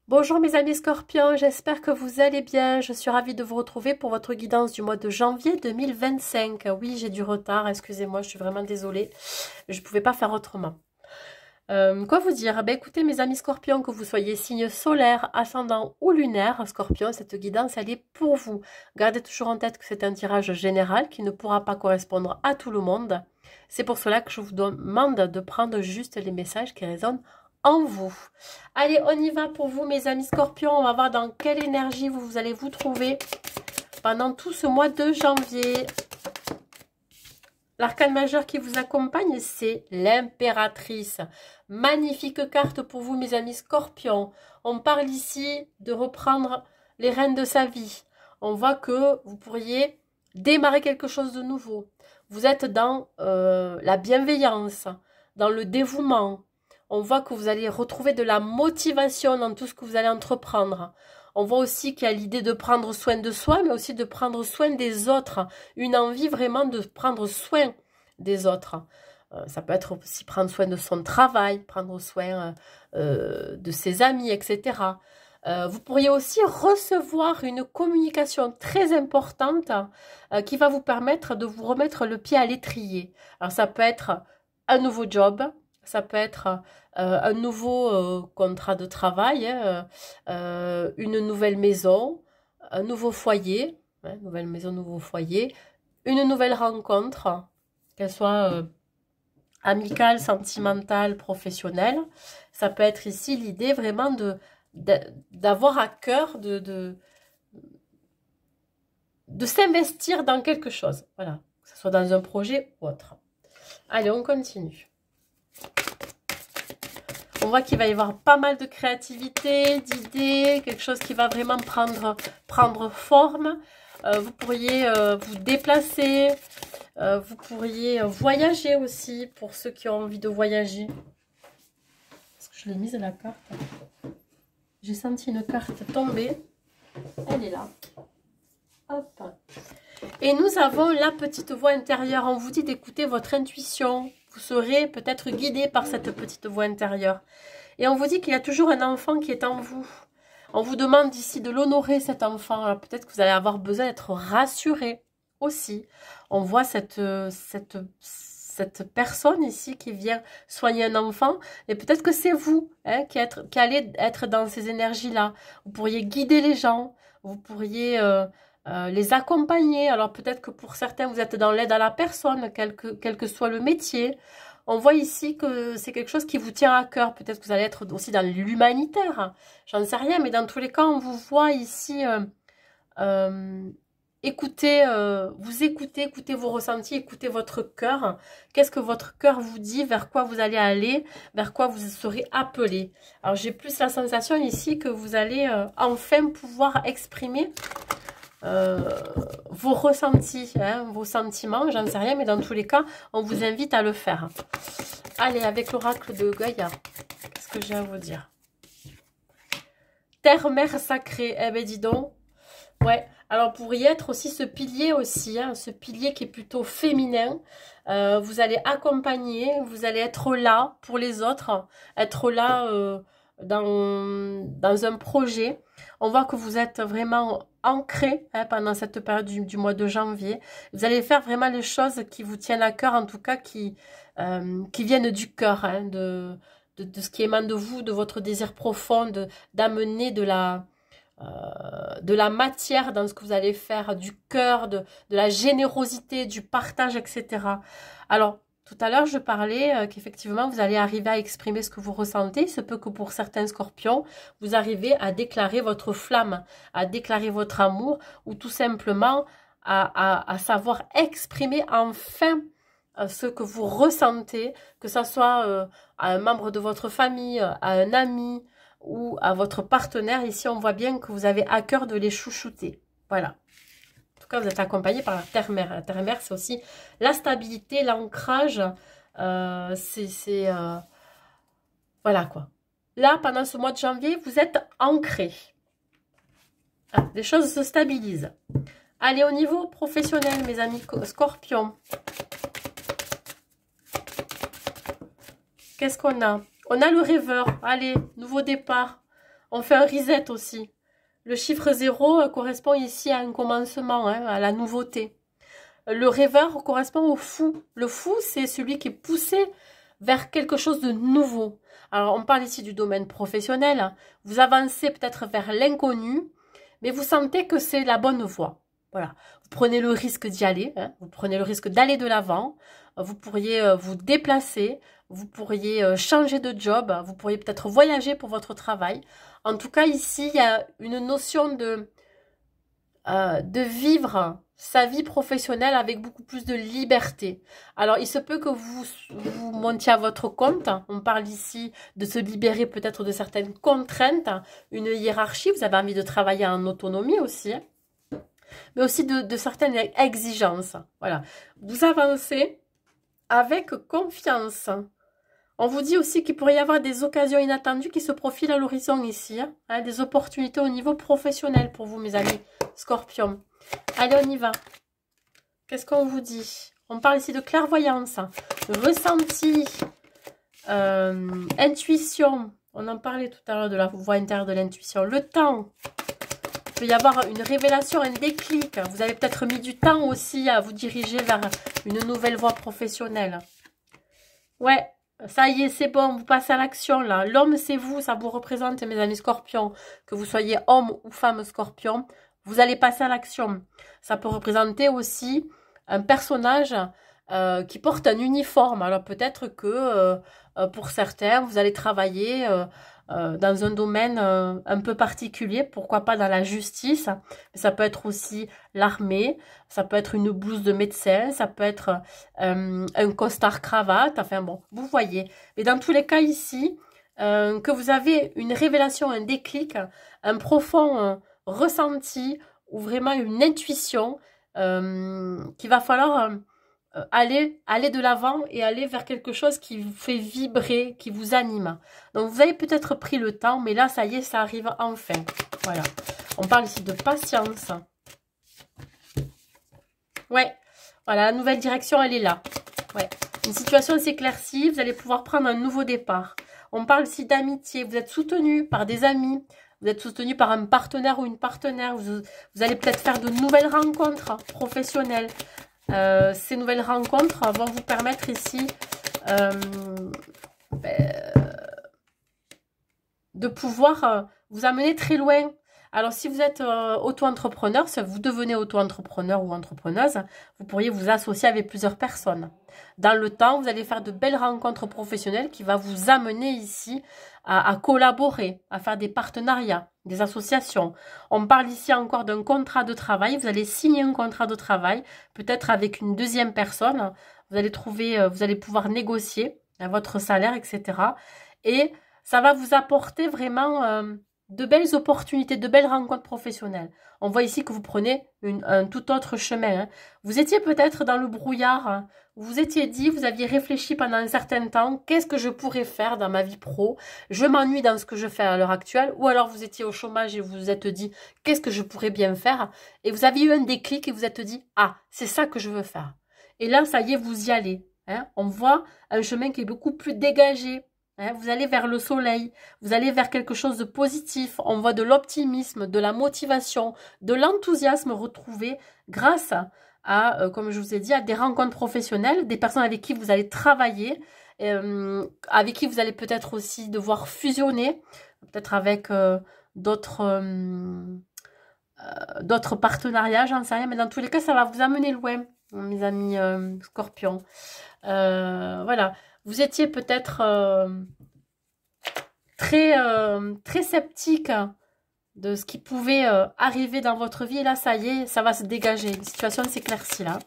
Bonjour mes amis scorpions, j'espère que vous allez bien. Je suis ravie de vous retrouver pour votre guidance du mois de janvier 2025. Oui, j'ai du retard, excusez-moi, je suis vraiment désolée. Je ne pouvais pas faire autrement. Quoi vous dire? Ben, écoutez mes amis scorpions, que vous soyez signe solaire, ascendant ou lunaire, scorpion, cette guidance elle est pour vous. Gardez toujours en tête que c'est un tirage général qui ne pourra pas correspondre à tout le monde. C'est pour cela que je vous demande de prendre juste les messages qui résonnent en vous. Allez, on y va pour vous mes amis scorpions. On va voir dans quelle énergie vous allez vous trouver pendant tout ce mois de janvier. L'arcane majeur qui vous accompagne, c'est l'impératrice. Magnifique carte pour vous, mes amis scorpions. On parle ici de reprendre les rênes de sa vie. On voit que vous pourriez démarrer quelque chose de nouveau. Vous êtes dans la bienveillance, dans le dévouement. On voit que vous allez retrouver de la motivation dans tout ce que vous allez entreprendre. On voit aussi qu'il y a l'idée de prendre soin de soi, mais aussi de prendre soin des autres. Une envie vraiment de prendre soin des autres. Ça peut être aussi prendre soin de son travail, prendre soin de ses amis, etc. Vous pourriez aussi recevoir une communication très importante qui va vous permettre de vous remettre le pied à l'étrier. Alors ça peut être un nouveau job, ça peut être un nouveau contrat de travail, une nouvelle maison, un nouveau foyer, hein, nouvelle maison, nouveau foyer, une nouvelle rencontre, qu'elle soit amicale, sentimentale, professionnelle. Ça peut être ici l'idée vraiment d'avoir à cœur de s'investir dans quelque chose. Voilà, que ce soit dans un projet ou autre. Allez, on continue. On voit qu'il va y avoir pas mal de créativité, d'idées, quelque chose qui va vraiment prendre forme. Vous pourriez vous déplacer, vous pourriez voyager aussi pour ceux qui ont envie de voyager. Est-ce que je l'ai mise à la carte? J'ai senti une carte tomber. Elle est là. Hop. Et nous avons la petite voix intérieure. On vous dit d'écouter votre intuition. Vous serez peut-être guidé par cette petite voix intérieure. Et on vous dit qu'il y a toujours un enfant qui est en vous. On vous demande ici de l'honorer, cet enfant. Alors peut-être que vous allez avoir besoin d'être rassuré aussi. On voit cette personne ici qui vient soigner un enfant. Et peut-être que c'est vous hein, qui allez être dans ces énergies-là. Vous pourriez guider les gens. Vous pourriez les accompagner. Alors peut-être que pour certains, vous êtes dans l'aide à la personne, quel que soit le métier. On voit ici que c'est quelque chose qui vous tient à cœur. Peut-être que vous allez être aussi dans l'humanitaire. J'en sais rien, mais dans tous les cas, on vous voit ici écoutez vos ressentis, écoutez votre cœur. Qu'est-ce que votre cœur vous dit, vers quoi vous allez aller, vers quoi vous serez appelé. Alors j'ai plus la sensation ici que vous allez enfin pouvoir exprimer vos ressentis, hein, vos sentiments, j'en sais rien, mais dans tous les cas, on vous invite à le faire. Allez, avec l'oracle de Gaïa, qu'est-ce que j'ai à vous dire? Terre, mère sacrée, eh ben dis donc, ouais, alors pour y être aussi ce pilier aussi, hein, ce pilier qui est plutôt féminin, vous allez accompagner, vous allez être là pour les autres, être là dans un projet. On voit que vous êtes vraiment ancré hein, pendant cette période du mois de janvier. Vous allez faire vraiment les choses qui vous tiennent à cœur, en tout cas qui viennent du cœur, hein, de ce qui émane de vous, de votre désir profond, d'amener de la matière dans ce que vous allez faire, du cœur, de la générosité, du partage, etc. Alors, tout à l'heure, je parlais qu'effectivement, vous allez arriver à exprimer ce que vous ressentez. Il se peut que pour certains scorpions, vous arrivez à déclarer votre flamme, à déclarer votre amour, ou tout simplement à savoir exprimer enfin ce que vous ressentez, que ce soit à un membre de votre famille, à un ami, ou à votre partenaire. Ici, on voit bien que vous avez à cœur de les chouchouter. Voilà. En tout cas, vous êtes accompagné par la terre-mère. La terre-mère, c'est aussi la stabilité, l'ancrage. Voilà quoi. Là, pendant ce mois de janvier, vous êtes ancré. Ah, les choses se stabilisent. Allez, au niveau professionnel, mes amis scorpions. Qu'est-ce qu'on a? On a le rêveur. Allez, nouveau départ. On fait un reset aussi. Le chiffre 0 correspond ici à un commencement, hein, à la nouveauté. Le rêveur correspond au fou. Le fou, c'est celui qui est poussé vers quelque chose de nouveau. Alors, on parle ici du domaine professionnel. Vous avancez peut-être vers l'inconnu, mais vous sentez que c'est la bonne voie. Voilà. Vous prenez le risque d'y aller, hein. Vous prenez le risque d'aller de l'avant. Vous pourriez vous déplacer, vous pourriez changer de job, vous pourriez peut-être voyager pour votre travail. En tout cas, ici, il y a une notion de vivre sa vie professionnelle avec beaucoup plus de liberté. Alors, il se peut que vous montiez à votre compte. On parle ici de se libérer peut-être de certaines contraintes, une hiérarchie. Vous avez envie de travailler en autonomie aussi, hein, mais aussi de certaines exigences. Voilà. Vous avancez avec confiance. On vous dit aussi qu'il pourrait y avoir des occasions inattendues qui se profilent à l'horizon ici. Hein, des opportunités au niveau professionnel pour vous, mes amis Scorpions. Allez, on y va. Qu'est-ce qu'on vous dit? On parle ici de clairvoyance, ressenti, intuition. On en parlait tout à l'heure de la voix intérieure de l'intuition. Le temps. Il peut y avoir une révélation, un déclic. Vous avez peut-être mis du temps aussi à vous diriger vers une nouvelle voie professionnelle. Ouais. Ça y est, c'est bon, vous passez à l'action là. L'homme, c'est vous, ça vous représente, mes amis Scorpions. Que vous soyez homme ou femme Scorpion, vous allez passer à l'action. Ça peut représenter aussi un personnage qui porte un uniforme. Alors peut-être que pour certains, vous allez travailler dans un domaine un peu particulier, pourquoi pas dans la justice. Ça peut être aussi l'armée, ça peut être une blouse de médecin, ça peut être un costard cravate, enfin bon, vous voyez. Mais dans tous les cas ici, que vous avez une révélation, un déclic, un profond ressenti ou vraiment une intuition qu'il va falloir aller de l'avant et aller vers quelque chose qui vous fait vibrer, qui vous anime. Donc vous avez peut-être pris le temps, mais là ça y est, ça arrive enfin. Voilà. On parle ici de patience. Ouais. Voilà, la nouvelle direction, elle est là. Ouais. Une situation s'éclaircit, vous allez pouvoir prendre un nouveau départ. On parle ici d'amitié. Vous êtes soutenu par des amis. Vous êtes soutenu par un partenaire ou une partenaire. Vous allez peut-être faire de nouvelles rencontres professionnelles. Ces nouvelles rencontres vont vous permettre ici de pouvoir vous amener très loin. Alors, si vous êtes auto-entrepreneur, si vous devenez auto-entrepreneur ou entrepreneuse, vous pourriez vous associer avec plusieurs personnes. Dans le temps, vous allez faire de belles rencontres professionnelles qui vont vous amener ici à collaborer, à faire des partenariats, des associations. On parle ici encore d'un contrat de travail. Vous allez signer un contrat de travail, peut-être avec une deuxième personne. Vous allez vous allez pouvoir négocier votre salaire, etc. Et ça va vous apporter vraiment de belles opportunités, de belles rencontres professionnelles. On voit ici que vous prenez un tout autre chemin. Hein. Vous étiez peut-être dans le brouillard. Hein. Vous étiez dit, vous aviez réfléchi pendant un certain temps, qu'est-ce que je pourrais faire dans ma vie pro? Je m'ennuie dans ce que je fais à l'heure actuelle. Ou alors vous étiez au chômage et vous vous êtes dit, qu'est-ce que je pourrais bien faire? Et vous avez eu un déclic et vous êtes dit, ah, c'est ça que je veux faire. Et là, ça y est, vous y allez. Hein. On voit un chemin qui est beaucoup plus dégagé. Hein, vous allez vers le soleil, vous allez vers quelque chose de positif. On voit de l'optimisme, de la motivation, de l'enthousiasme retrouvé grâce à, comme je vous ai dit, à des rencontres professionnelles, des personnes avec qui vous allez travailler, avec qui vous allez peut-être aussi devoir fusionner, peut-être avec d'autres partenariats, j'en sais rien. Mais dans tous les cas, ça va vous amener loin, mes amis Scorpions. Voilà. Vous étiez peut-être très sceptique de ce qui pouvait arriver dans votre vie. Et là, ça y est, ça va se dégager. La situation s'éclaircit là.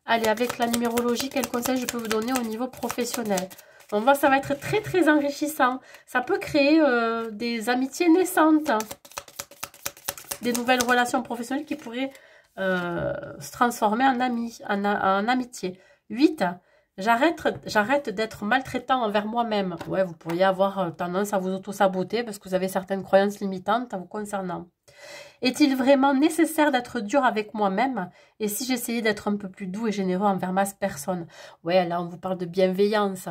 Allez, avec la numérologie, quel conseil je peux vous donner au niveau professionnel? On voit, ça va être très enrichissant. Ça peut créer des amitiés naissantes. Des nouvelles relations professionnelles qui pourraient se transformer en amitié. 8. J'arrête d'être maltraitant envers moi-même. Ouais, vous pourriez avoir tendance à vous auto-saboter parce que vous avez certaines croyances limitantes à vous concernant. Est-il vraiment nécessaire d'être dur avec moi-même? Et si j'essayais d'être un peu plus doux et généreux envers ma personne? Ouais, là, on vous parle de bienveillance.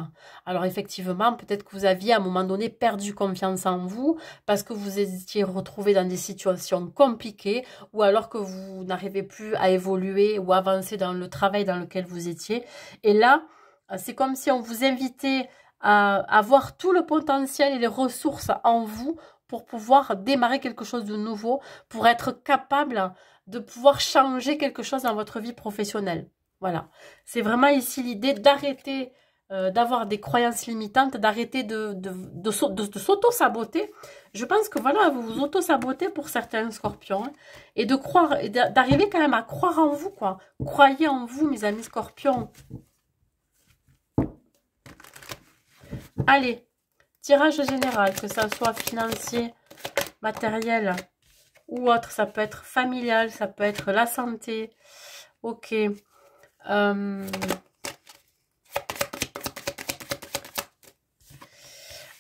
Alors, effectivement, peut-être que vous aviez à un moment donné perdu confiance en vous parce que vous étiez retrouvé dans des situations compliquées ou alors que vous n'arrivez plus à évoluer ou avancer dans le travail dans lequel vous étiez. Et là, c'est comme si on vous invitait à avoir tout le potentiel et les ressources en vous pour pouvoir démarrer quelque chose de nouveau, pour être capable de pouvoir changer quelque chose dans votre vie professionnelle. Voilà. C'est vraiment ici l'idée d'arrêter d'avoir des croyances limitantes, d'arrêter de s'auto-saboter. Je pense que voilà, vous vous auto-sabotez pour certains scorpions. Hein, et de croire, et d'arriver quand même à croire en vous, quoi. Croyez en vous, mes amis scorpions. Allez, tirage général, que ça soit financier, matériel ou autre. Ça peut être familial, ça peut être la santé. Ok.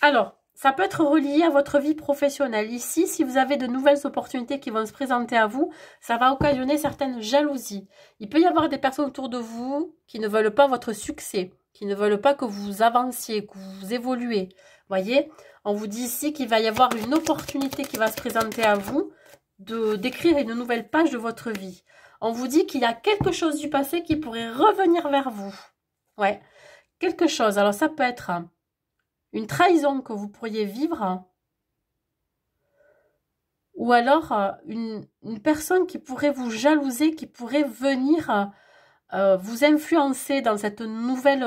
Alors, ça peut être relié à votre vie professionnelle. Ici, si vous avez de nouvelles opportunités qui vont se présenter à vous, ça va occasionner certaines jalousies. Il peut y avoir des personnes autour de vous qui ne veulent pas votre succès, qui ne veulent pas que vous avanciez, que vous évoluez. Voyez, on vous dit ici qu'il va y avoir une opportunité qui va se présenter à vous d'écrire une nouvelle page de votre vie. On vous dit qu'il y a quelque chose du passé qui pourrait revenir vers vous. Ouais, quelque chose. Alors, ça peut être une trahison que vous pourriez vivre, ou alors une personne qui pourrait vous jalouser, qui pourrait venir vous influencer dans cette nouvelle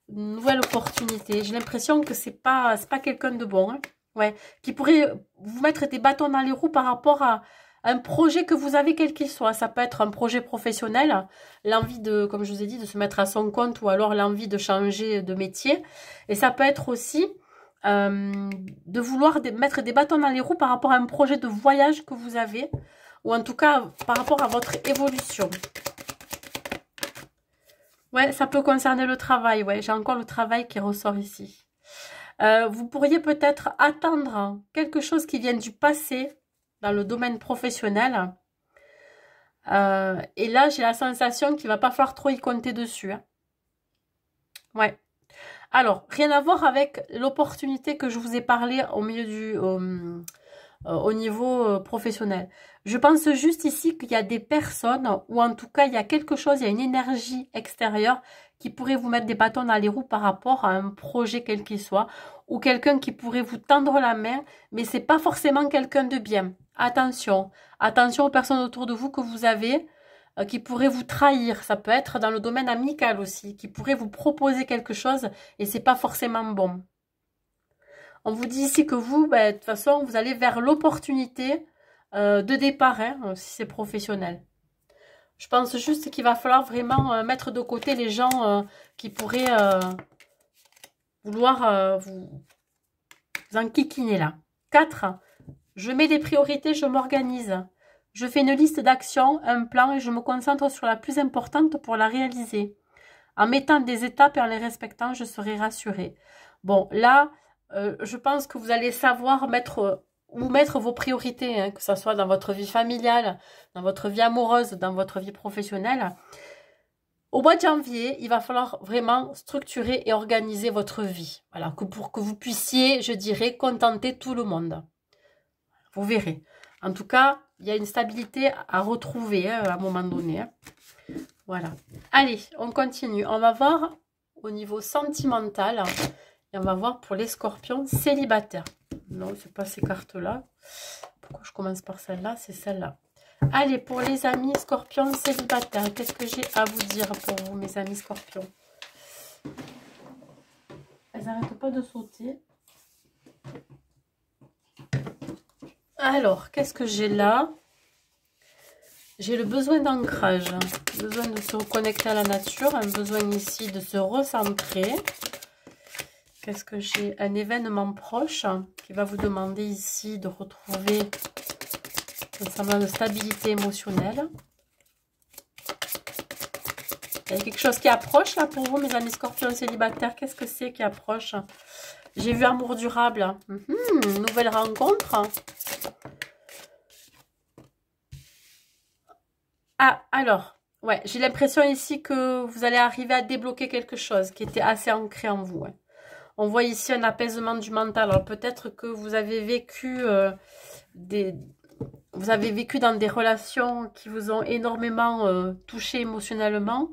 opportunité. J'ai l'impression que c'est pas quelqu'un de bon, hein. Ouais, qui pourrait vous mettre des bâtons dans les roues par rapport à un projet que vous avez, quel qu'il soit. Ça peut être un projet professionnel, l'envie de, comme je vous ai dit, de se mettre à son compte ou alors l'envie de changer de métier. Et ça peut être aussi de vouloir mettre des bâtons dans les roues par rapport à un projet de voyage que vous avez ou en tout cas par rapport à votre évolution. Ouais, ça peut concerner le travail. Ouais, j'ai encore le travail qui ressort ici. Vous pourriez peut-être attendre quelque chose qui vient du passé dans le domaine professionnel. Et là, j'ai la sensation qu'il ne va pas falloir trop y compter dessus. Hein. Ouais. Alors, rien à voir avec l'opportunité que je vous ai parlé au milieu au niveau professionnel. Je pense juste ici qu'il y a des personnes, ou en tout cas, il y a quelque chose, il y a une énergie extérieure qui pourrait vous mettre des bâtons dans les roues par rapport à un projet quel qu'il soit, ou quelqu'un qui pourrait vous tendre la main, mais c'est pas forcément quelqu'un de bien. Attention, attention aux personnes autour de vous que vous avez, qui pourraient vous trahir. Ça peut être dans le domaine amical aussi, qui pourrait vous proposer quelque chose et c'est pas forcément bon. On vous dit ici que vous, de toute façon, vous allez vers l'opportunité de départ, hein, si c'est professionnel. Je pense juste qu'il va falloir vraiment mettre de côté les gens qui pourraient vouloir vous enquiquiner là. 4. Je mets des priorités, je m'organise. Je fais une liste d'actions, un plan et je me concentre sur la plus importante pour la réaliser. En mettant des étapes et en les respectant, je serai rassurée. Bon, là, je pense que vous allez savoir où mettre vos priorités, hein, que ce soit dans votre vie familiale, dans votre vie amoureuse, dans votre vie professionnelle. Au mois de janvier, il va falloir vraiment structurer et organiser votre vie. Voilà, pour que vous puissiez, je dirais, contenter tout le monde. Vous verrez. En tout cas, il y a une stabilité à retrouver hein, à un moment donné. Hein. Voilà. Allez, on continue. On va voir au niveau sentimental. Et on va voir pour les scorpions célibataires. Non, ce n'est pas ces cartes-là. Pourquoi je commence par celle-là? C'est celle-là. Allez, pour les amis scorpions célibataires, qu'est-ce que j'ai à vous dire pour vous, mes amis scorpions? Elles n'arrêtent pas de sauter. Alors, qu'est-ce que j'ai là? J'ai le besoin d'ancrage, besoin de se reconnecter à la nature, un besoin ici de se recentrer. Qu'est-ce que j'ai? Un événement proche qui va vous demander ici de retrouver un semblant de stabilité émotionnelle. Il y a quelque chose qui approche là pour vous, mes amis scorpions célibataires. Qu'est-ce que c'est qui approche? J'ai vu amour durable. Nouvelle rencontre. Ah, alors, ouais, j'ai l'impression ici que vous allez arriver à débloquer quelque chose qui était assez ancré en vous. Ouais. On voit ici un apaisement du mental. Alors peut-être que vous avez vécu vous avez vécu dans des relations qui vous ont énormément touché émotionnellement,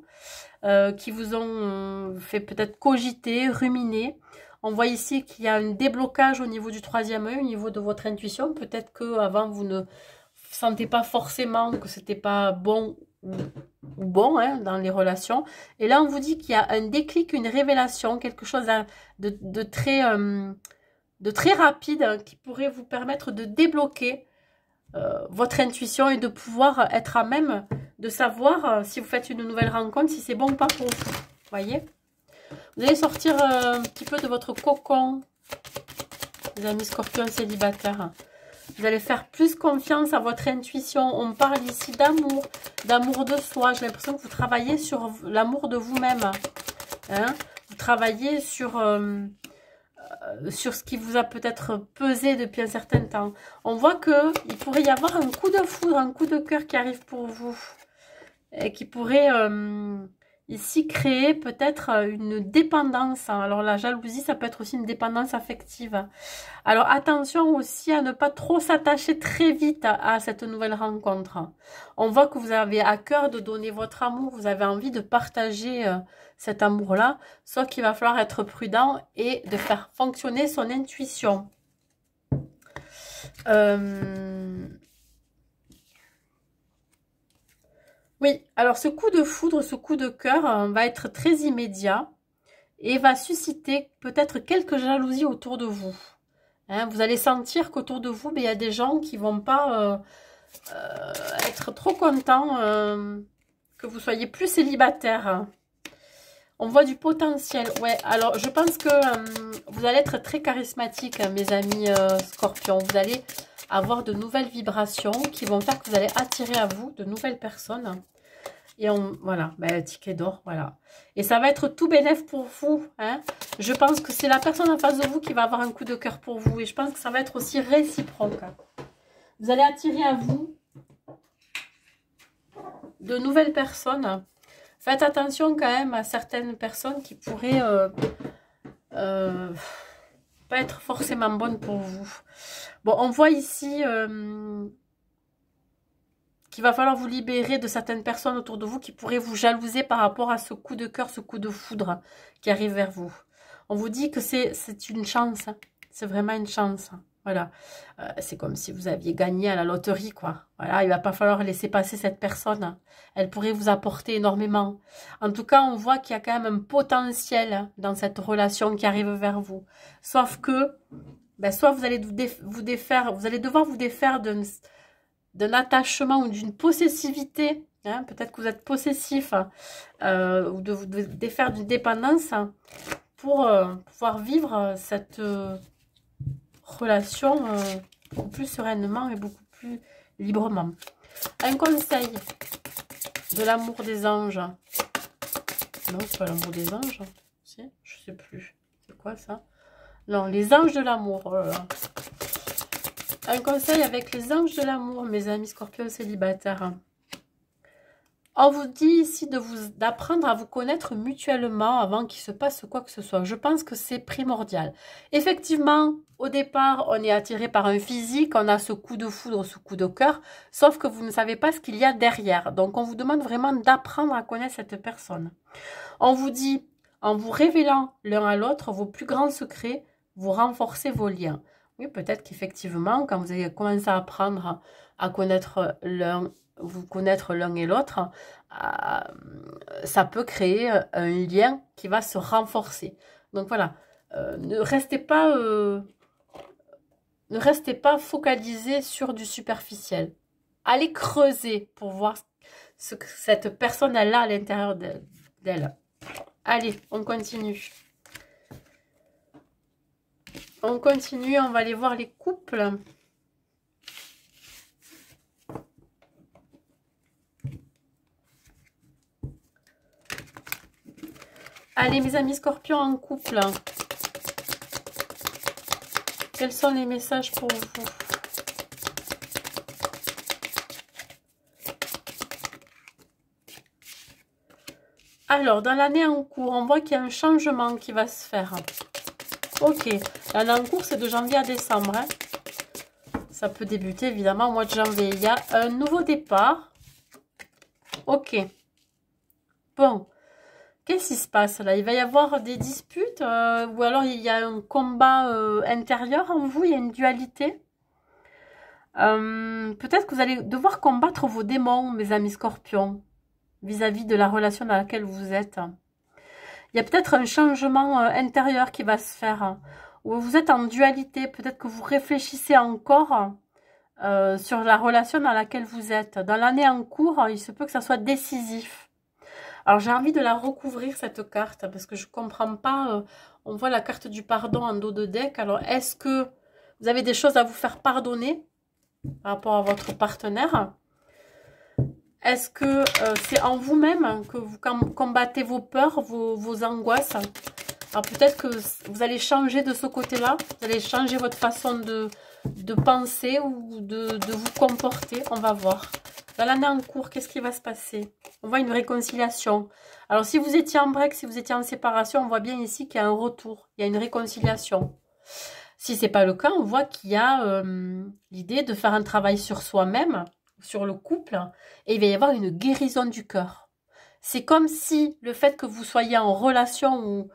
qui vous ont fait peut-être cogiter, ruminer. On voit ici qu'il y a un déblocage au niveau du troisième œil, au niveau de votre intuition. Peut-être que avant vous ne sentez pas forcément que c'était pas bon ou bon hein, dans les relations. Et là, on vous dit qu'il y a un déclic, une révélation, quelque chose de très rapide hein, qui pourrait vous permettre de débloquer votre intuition et de pouvoir être à même de savoir si vous faites une nouvelle rencontre, si c'est bon ou pas pour vous. Voyez? Vous allez sortir un petit peu de votre cocon, les amis scorpions célibataires. Vous allez faire plus confiance à votre intuition. On parle ici d'amour, d'amour de soi. J'ai l'impression que vous travaillez sur l'amour de vous-même. Hein? Vous travaillez sur ce qui vous a peut-être pesé depuis un certain temps. On voit qu'il pourrait y avoir un coup de foudre, un coup de cœur qui arrive pour vous. Et qui pourrait ici créer peut-être une dépendance. Alors la jalousie, ça peut être aussi une dépendance affective. Alors attention aussi à ne pas trop s'attacher très vite à cette nouvelle rencontre. On voit que vous avez à cœur de donner votre amour, vous avez envie de partager cet amour-là, sauf qu'il va falloir être prudent et de faire fonctionner son intuition. Oui, alors ce coup de foudre, ce coup de cœur va être très immédiat et va susciter peut-être quelques jalousies autour de vous. Hein, vous allez sentir qu'autour de vous, il y a des gens qui vont pas être trop contents que vous soyez plus célibataire. On voit du potentiel. Ouais, alors je pense que vous allez être très charismatique, hein, mes amis scorpions. Vous allez avoir de nouvelles vibrations qui vont faire que vous allez attirer à vous de nouvelles personnes. Et voilà, ben, ticket d'or, voilà. Et ça va être tout bénef pour vous. Hein. Je pense que c'est la personne en face de vous qui va avoir un coup de cœur pour vous. Et je pense que ça va être aussi réciproque. Vous allez attirer à vous de nouvelles personnes. Faites attention quand même à certaines personnes qui pourraient pas être forcément bonnes pour vous. Bon, on voit ici qu'il va falloir vous libérer de certaines personnes autour de vous qui pourraient vous jalouser par rapport à ce coup de cœur, ce coup de foudre qui arrive vers vous. On vous dit que c'est une chance, hein. C'est vraiment une chance. Hein. Voilà, c'est comme si vous aviez gagné à la loterie, quoi. Voilà, il va pas falloir laisser passer cette personne. Hein. Elle pourrait vous apporter énormément. En tout cas, on voit qu'il y a quand même un potentiel dans cette relation qui arrive vers vous. Sauf que, ben, soit vous allez vous défaire, vous allez devoir vous défaire d'un attachement ou d'une possessivité. Hein, peut-être que vous êtes possessif ou de vous défaire d'une dépendance hein, pour pouvoir vivre cette relation beaucoup plus sereinement et beaucoup plus librement. Un conseil de l'amour des anges. Non, c'est pas l'amour des anges. Si, je sais plus. C'est quoi ça? Non, les anges de l'amour. Voilà. Un conseil avec les anges de l'amour, mes amis scorpions célibataires. On vous dit ici d'apprendre à vous connaître mutuellement avant qu'il se passe quoi que ce soit. Je pense que c'est primordial. Effectivement, au départ, on est attiré par un physique, on a ce coup de foudre, ce coup de cœur, sauf que vous ne savez pas ce qu'il y a derrière. Donc, on vous demande vraiment d'apprendre à connaître cette personne. On vous dit, en vous révélant l'un à l'autre vos plus grands secrets, vous renforcez vos liens. Oui, peut-être qu'effectivement, quand vous allez commencer à apprendre à connaître vous connaître l'un et l'autre, ça peut créer un lien qui va se renforcer. Donc voilà, ne restez pas focalisé sur du superficiel. Allez creuser pour voir ce que cette personne a là à l'intérieur d'elle. Allez, on continue. On continue, on va aller voir les couples. Allez, mes amis scorpions en couple. Quels sont les messages pour vous? Alors, dans l'année en cours, on voit qu'il y a un changement qui va se faire. Ok, l'année en cours, c'est de janvier à décembre. Hein. Ça peut débuter, évidemment, au mois de janvier. Il y a un nouveau départ. Ok. Bon. Qu'est-ce qui se passe là? Il va y avoir des disputes ou alors il y a un combat intérieur en vous, il y a une dualité. Peut-être que vous allez devoir combattre vos démons, mes amis scorpions, vis-à-vis de la relation dans laquelle vous êtes. Il y a peut-être un changement intérieur qui va se faire, où vous êtes en dualité. Peut-être que vous réfléchissez encore sur la relation dans laquelle vous êtes. Dans l'année en cours, il se peut que ça soit décisif. Alors, j'ai envie de la recouvrir, cette carte, parce que je ne comprends pas. On voit la carte du pardon en dos de deck. Alors, est-ce que vous avez des choses à vous faire pardonner par rapport à votre partenaire? Est-ce que c'est en vous-même que vous combattez vos peurs, vos angoisses? Alors, peut-être que vous allez changer de ce côté-là. Vous allez changer votre façon de penser ou de vous comporter. On va voir. Dans l'année en cours, qu'est-ce qui va se passer? On voit une réconciliation. Alors, si vous étiez en break, si vous étiez en séparation, on voit bien ici qu'il y a un retour. Il y a une réconciliation. Si ce n'est pas le cas, on voit qu'il y a l'idée de faire un travail sur soi-même, sur le couple, et il va y avoir une guérison du cœur. C'est comme si le fait que vous soyez en relation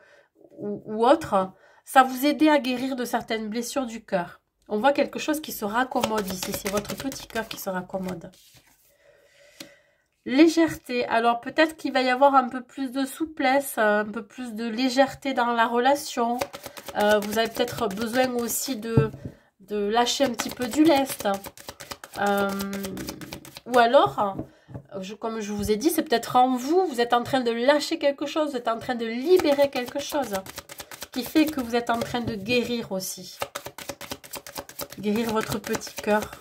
ou autre, ça vous aidait à guérir de certaines blessures du cœur. On voit quelque chose qui se raccommode ici. C'est votre petit cœur qui se raccommode. Légèreté. Alors, peut-être qu'il va y avoir un peu plus de souplesse, un peu plus de légèreté dans la relation. Vous avez peut-être besoin aussi de lâcher un petit peu du lest. Ou alors, comme je vous ai dit, c'est peut-être en vous. Vous êtes en train de lâcher quelque chose. Vous êtes en train de libérer quelque chose. Qui fait que vous êtes en train de guérir aussi. Guérir votre petit cœur.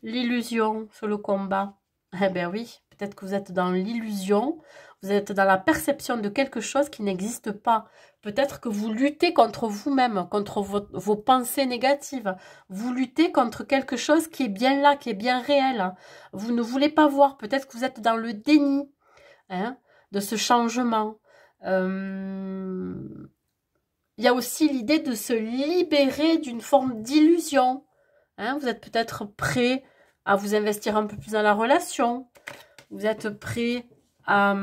L'illusion sur le combat. Eh bien oui, peut-être que vous êtes dans l'illusion, vous êtes dans la perception de quelque chose qui n'existe pas. Peut-être que vous luttez contre vous-même, contre vos pensées négatives. Vous luttez contre quelque chose qui est bien là, qui est bien réel. Vous ne voulez pas voir. Peut-être que vous êtes dans le déni de ce changement. Il y a aussi l'idée de se libérer d'une forme d'illusion. Vous êtes peut-être prêt à vous investir un peu plus dans la relation. Vous êtes prêt à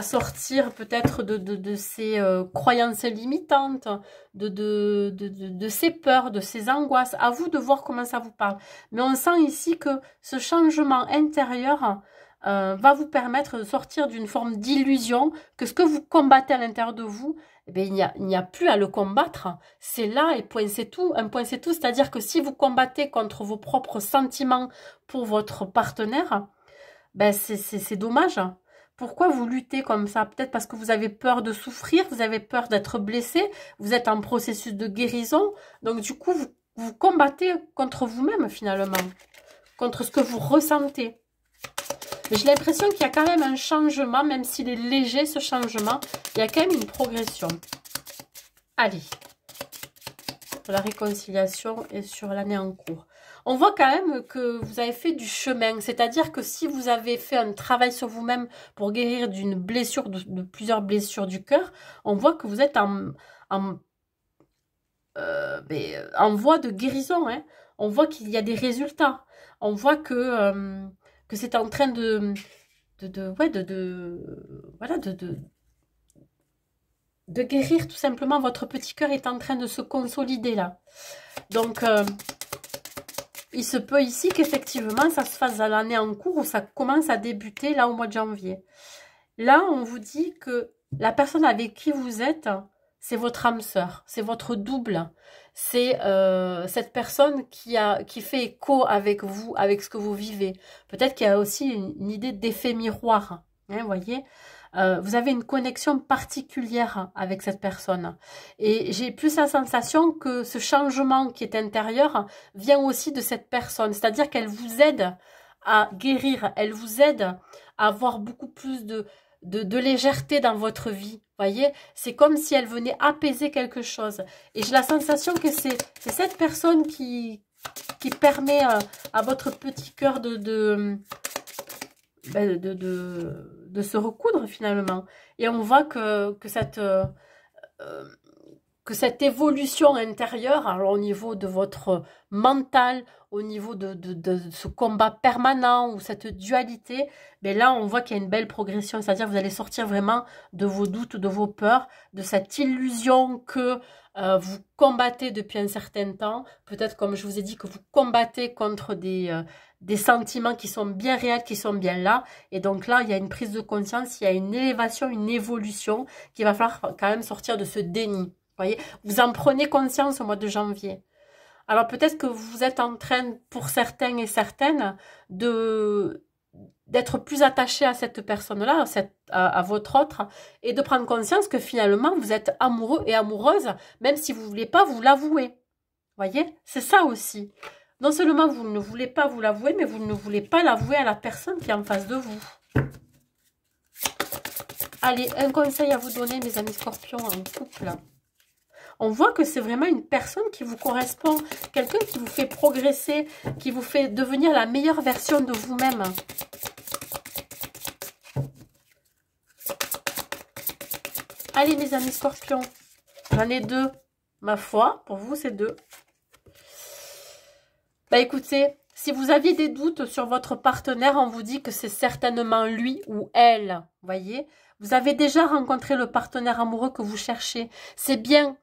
sortir peut-être de ces croyances limitantes, de ces peurs, de ces angoisses. À vous de voir comment ça vous parle. Mais on sent ici que ce changement intérieur va vous permettre de sortir d'une forme d'illusion, que ce que vous combattez à l'intérieur de vous, eh bien, il n'y a plus à le combattre. C'est là et point c'est tout. Un point c'est tout, c'est-à-dire que si vous combattez contre vos propres sentiments pour votre partenaire, ben c'est dommage. Pourquoi vous luttez comme ça? Peut-être parce que vous avez peur de souffrir, vous avez peur d'être blessé, vous êtes en processus de guérison. Donc du coup, vous combattez contre vous-même finalement, contre ce que vous ressentez. Mais j'ai l'impression qu'il y a quand même un changement, même s'il est léger ce changement, il y a quand même une progression. Allez, sur la réconciliation et sur l'année en cours. On voit quand même que vous avez fait du chemin, c'est-à-dire que si vous avez fait un travail sur vous-même pour guérir d'une blessure, de plusieurs blessures du cœur, on voit que vous êtes en voie de guérison. On voit qu'il y a des résultats. On voit que c'est en train de guérir tout simplement. Votre petit cœur est en train de se consolider là. Donc, il se peut ici qu'effectivement, ça se fasse dans l'année en cours ou ça commence à débuter là au mois de janvier. Là, on vous dit que la personne avec qui vous êtes, c'est votre âme sœur, c'est votre double. C'est cette personne qui fait écho avec vous, avec ce que vous vivez. Peut-être qu'il y a aussi une idée d'effet miroir. Vous voyez, vous avez une connexion particulière avec cette personne. Et j'ai plus la sensation que ce changement qui est intérieur vient aussi de cette personne. C'est-à-dire qu'elle vous aide à guérir, elle vous aide à avoir beaucoup plus de légèreté dans votre vie. Voyez, c'est comme si elle venait apaiser quelque chose. Et j'ai la sensation que c'est cette personne qui qui permet à votre petit cœur de se recoudre finalement. Et on voit que cette évolution intérieure, alors au niveau de votre mental, au niveau de ce combat permanent ou cette dualité, mais là on voit qu'il y a une belle progression, c'est-à-dire que vous allez sortir vraiment de vos doutes, de vos peurs, de cette illusion que vous combattez depuis un certain temps, peut-être comme je vous ai dit que vous combattez contre des sentiments qui sont bien réels, qui sont bien là, et donc là il y a une prise de conscience, il y a une élévation, une évolution, qu'il va falloir quand même sortir de ce déni. Voyez, vous en prenez conscience au mois de janvier. Alors peut-être que vous êtes en train, pour certains et certaines, d'être plus attaché à cette personne-là, à votre autre, et de prendre conscience que finalement vous êtes amoureux et amoureuse, même si vous ne voulez pas vous l'avouer. Voyez, c'est ça aussi. Non seulement vous ne voulez pas vous l'avouer, mais vous ne voulez pas l'avouer à la personne qui est en face de vous. Allez, un conseil à vous donner, mes amis scorpions, en couple. On voit que c'est vraiment une personne qui vous correspond, quelqu'un qui vous fait progresser, qui vous fait devenir la meilleure version de vous-même. Allez, mes amis scorpions, j'en ai deux. Ma foi, pour vous, c'est deux. Bah écoutez, si vous aviez des doutes sur votre partenaire, on vous dit que c'est certainement lui ou elle. Voyez, vous avez déjà rencontré le partenaire amoureux que vous cherchez. C'est bien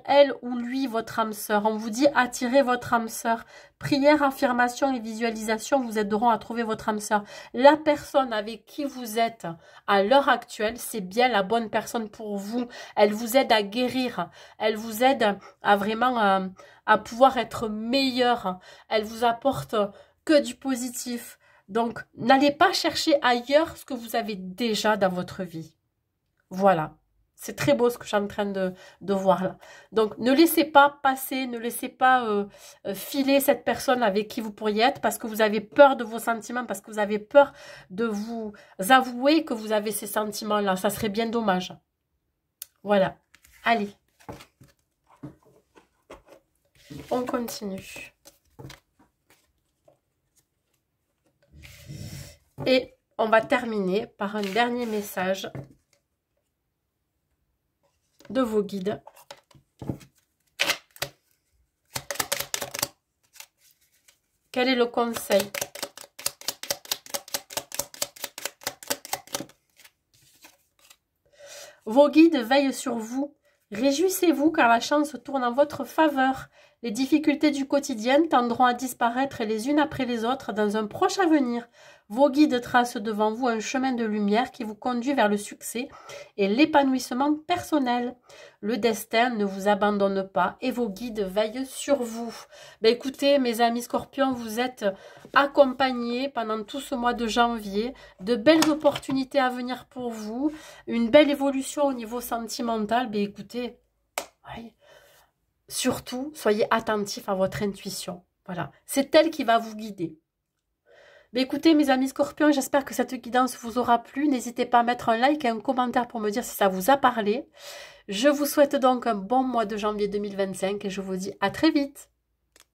elle ou lui, votre âme sœur. On vous dit attirez votre âme sœur. Prière, affirmation et visualisation vous aideront à trouver votre âme sœur. La personne avec qui vous êtes à l'heure actuelle, c'est bien la bonne personne pour vous. Elle vous aide à guérir. Elle vous aide à vraiment à pouvoir être meilleur. Elle vous apporte que du positif. Donc, n'allez pas chercher ailleurs ce que vous avez déjà dans votre vie. Voilà. C'est très beau ce que je suis en train de voir là. Donc, ne laissez pas passer, ne laissez pas filer cette personne avec qui vous pourriez être parce que vous avez peur de vos sentiments, parce que vous avez peur de vous avouer que vous avez ces sentiments-là. Ça serait bien dommage. Voilà. Allez. On continue. Et on va terminer par un dernier message de vos guides. Quel est le conseil? Vos guides veillent sur vous. Réjouissez-vous car la chance tourne en votre faveur. Les difficultés du quotidien tendront à disparaître les unes après les autres dans un proche avenir. Vos guides tracent devant vous un chemin de lumière qui vous conduit vers le succès et l'épanouissement personnel. Le destin ne vous abandonne pas et vos guides veillent sur vous. Ben écoutez, mes amis scorpions, vous êtes accompagnés pendant tout ce mois de janvier. De belles opportunités à venir pour vous. Une belle évolution au niveau sentimental. Ben écoutez, ouais. Surtout, soyez attentifs à votre intuition. Voilà, c'est elle qui va vous guider. Mais écoutez, mes amis scorpions, j'espère que cette guidance vous aura plu. N'hésitez pas à mettre un like et un commentaire pour me dire si ça vous a parlé. Je vous souhaite donc un bon mois de janvier 2025 et je vous dis à très vite.